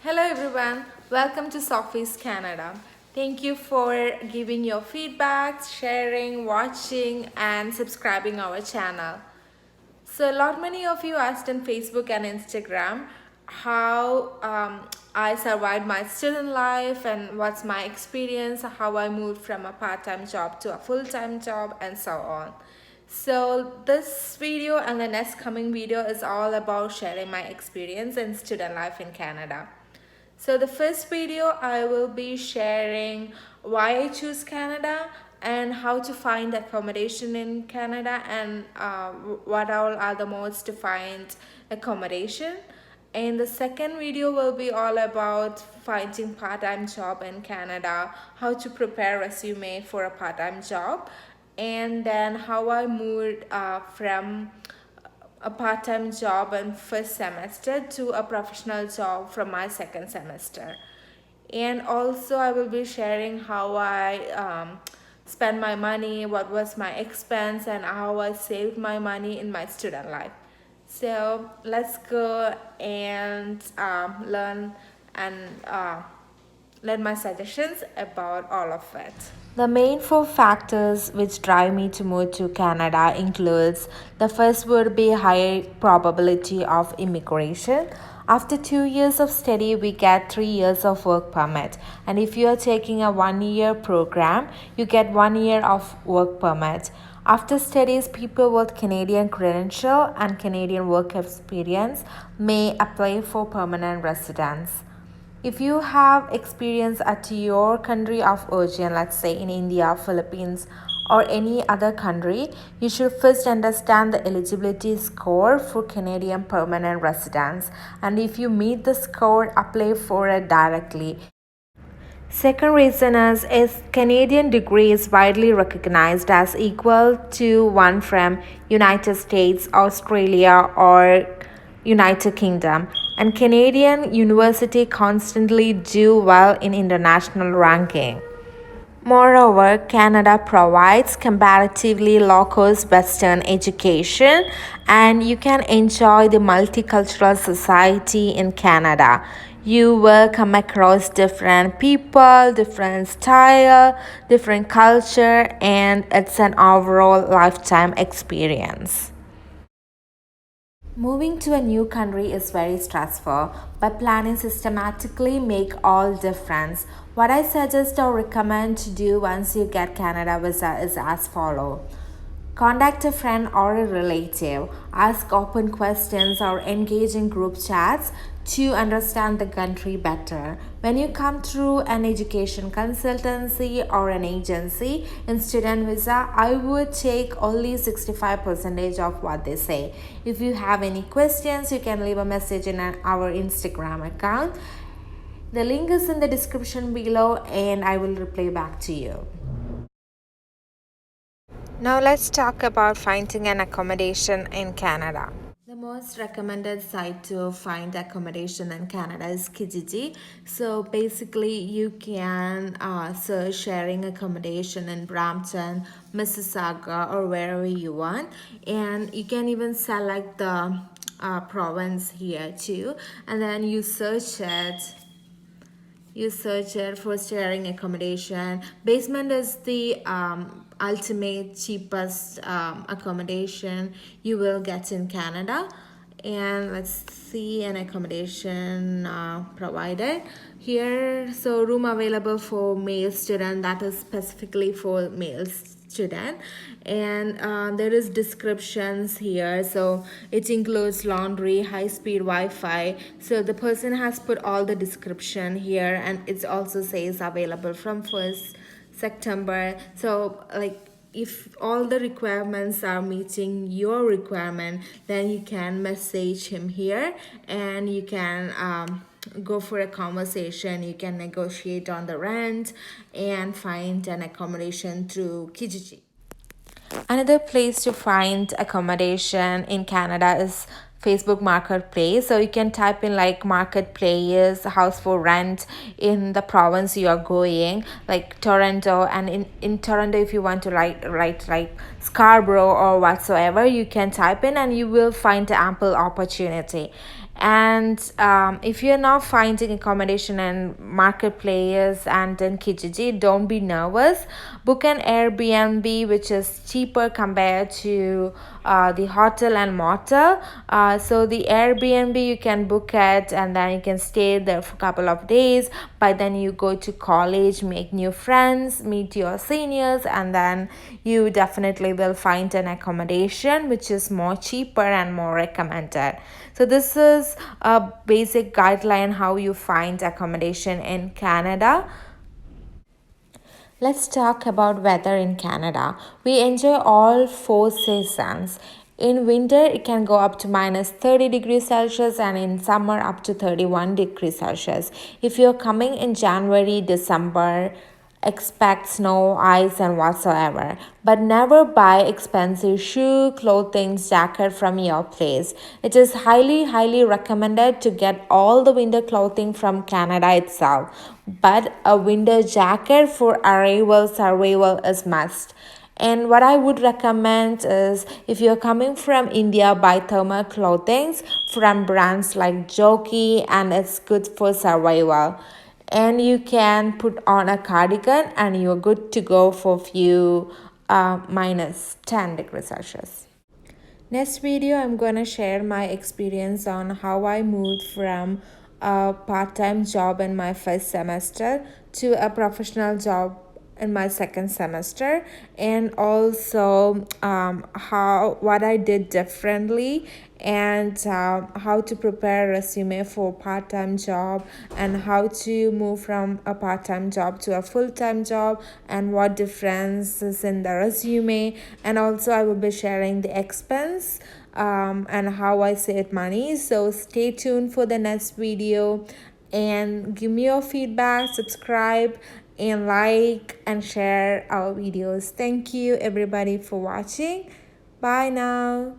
Hello everyone, welcome to Sophie's Canada. Thank you for giving your feedback, sharing, watching and subscribing our channel. So a lot many of you asked on Facebook and Instagram how I survived my student life and what's my experience, how I moved from a part-time job to a full-time job and so on. So this video and the next coming video is all about sharing my experience in student life in Canada. So the first video I will be sharing why I choose Canada and how to find accommodation in Canada and what all are the modes to find accommodation. And the second video will be all about finding part-time job in Canada, how to prepare resume for a part-time job, and then how I moved from a part-time job in first semester to a professional job from my second semester. And also I will be sharing how I spend my money, what was my expense, and how I saved my money in my student life. So let's go and learn my suggestions about all of it. The main four factors which drive me to move to Canada includes the first would be high probability of immigration. After 2 years of study, we get 3 years of work permit. And if you are taking a 1 year program, you get 1 year of work permit. After studies, people with Canadian credential and Canadian work experience may apply for permanent residence. If you have experience at your country of origin, let's say in India, Philippines, or any other country, you should first understand the eligibility score for Canadian permanent residence. And if you meet the score, apply for it directly. Second reason is Canadian degree is widely recognized as equal to one from United States, Australia, or United Kingdom, and Canadian university constantly do well in international ranking. Moreover, Canada provides comparatively low-cost Western education, and you can enjoy the multicultural society in Canada. You will come across different people, different style, different culture, and it's an overall lifetime experience. Moving to a new country is very stressful, but planning systematically make all difference. What I suggest or recommend to do once you get Canada visa is as follow. Contact a friend or a relative, ask open questions or engage in group chats to understand the country better. When you come through an education consultancy or an agency in student visa, I would take only 65% of what they say. If you have any questions, you can leave a message in our Instagram account. The link is in the description below and I will reply back to you. Now let's talk about finding an accommodation in Canada. The most recommended site to find accommodation in Canada is Kijiji. So basically you can search sharing accommodation in Brampton, Mississauga, or wherever you want, and you can even select the province here too, and then you search it for sharing accommodation. Basement is the ultimate cheapest accommodation you will get in Canada. And let's see an accommodation provided here. So room available for male student, that is specifically for male student, and there is descriptions here, so it includes laundry, high-speed Wi-Fi. So the person has put all the description here, and it also says available from 1st September. So like if all the requirements are meeting your requirement, then you can message him here and you can go for a conversation. You can negotiate on the rent and find an accommodation through Kijiji. Another place to find accommodation in Canada is Facebook Marketplace. So you can type in like marketplace, house for rent in the province you are going, like Toronto. And in Toronto, if you want to write like Scarborough or whatsoever, you can type in and you will find ample opportunity. And if you're not finding accommodation in marketplace and in Kijiji, don't be nervous. Book an Airbnb, which is cheaper compared to the hotel and motel. So the Airbnb you can book it and then you can stay there for a couple of days. By then you go to college, make new friends, meet your seniors, and then you definitely will find an accommodation which is more cheaper and more recommended. So this is a basic guideline how you find accommodation in Canada. Let's talk about weather in Canada. We enjoy all four seasons. In winter, it can go up to minus 30 degrees Celsius, and in summer, up to 31 degrees Celsius. If you're coming in January, December, expect snow, ice, and whatsoever. But never buy expensive shoe, clothing, jacket from your place. It is highly recommended to get all the winter clothing from Canada itself. But a winter jacket for arrival survival is must. And what I would recommend is if you're coming from India, buy thermal clothing from brands like Jockey, and it's good for survival. And you can put on a cardigan and you're good to go for few minus 10 degrees Celsius. Next video, I'm gonna share my experience on how I moved from a part-time job in my first semester to a professional job in my second semester, and also how what I did differently, and how to prepare a resume for part-time job, and how to move from a part-time job to a full-time job, and what differences in the resume. And also I will be sharing the expense and how I save money. So stay tuned for the next video and give me your feedback, subscribe and like and share our videos. Thank you everybody for watching. Bye now.